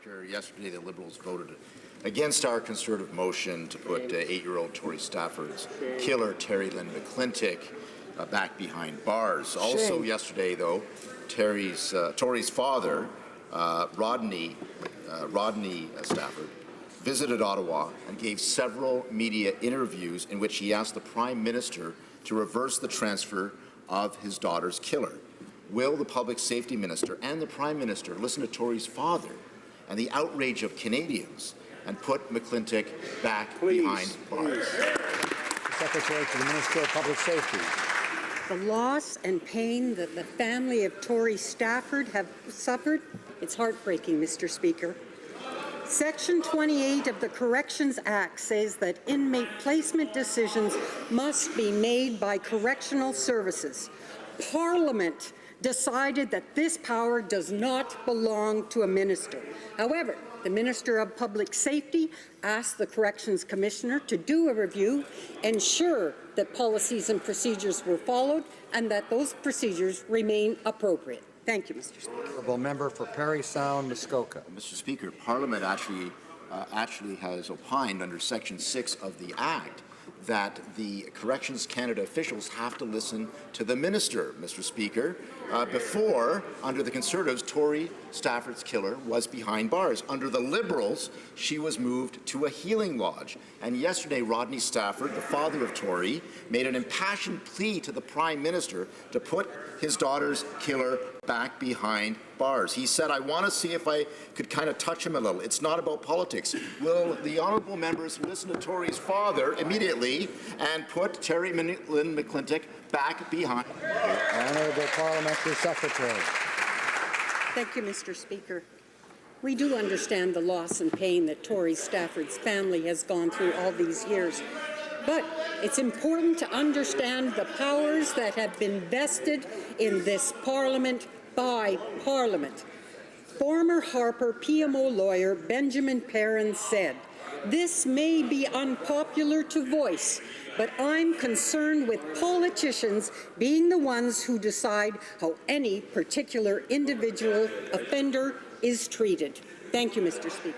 Speaker, yesterday the Liberals voted against our Conservative motion to put 8-year-old Tory Stafford's killer, Terry Lynn McClintic, back behind bars. Also yesterday, though, Tory's father, Rodney Stafford, visited Ottawa and gave several media interviews in which he asked the Prime Minister to reverse the transfer of his daughter's killer. Will the Public Safety Minister and the Prime Minister listen to Tory's father and the outrage of Canadians and put McClintic back behind bars? Secretary to the Minister of Public Safety. The loss and pain that the family of Tory Stafford have suffered, it's heartbreaking, Mr. Speaker. Section 28 of the Corrections Act says that inmate placement decisions must be made by correctional services. Parliament decided that this power does not belong to a minister. However, the Minister of Public Safety asked the Corrections Commissioner to do a review, ensure that policies and procedures were followed, and that those procedures remain appropriate. Thank you, Mr. Speaker. Honourable Member for Parry Sound, Muskoka. Mr. Speaker, Parliament actually has opined under Section 6 of the Act that the Corrections Canada officials have to listen to the minister, Mr. Speaker. Before, under the Conservatives, Tory Stafford's killer was behind bars. Under the Liberals, she was moved to a healing lodge. And yesterday, Rodney Stafford, the father of Tory, made an impassioned plea to the Prime Minister to put his daughter's killer back behind bars. He said, I want to see if I could kind of touch him a little. It's not about politics. Will the honourable members listen to Tory's father immediately and put Terry Lynn McClintic back behind? Honourable Parliamentary Secretary. Thank you, Mr. Speaker. We do understand the loss and pain that Tory Stafford's family has gone through all these years. But it's important to understand the powers that have been vested in this Parliament by Parliament. Former Harper PMO lawyer Benjamin Perrin said, "This may be unpopular to voice, but I'm concerned with politicians being the ones who decide how any particular individual offender is treated." Thank you, Mr. Speaker.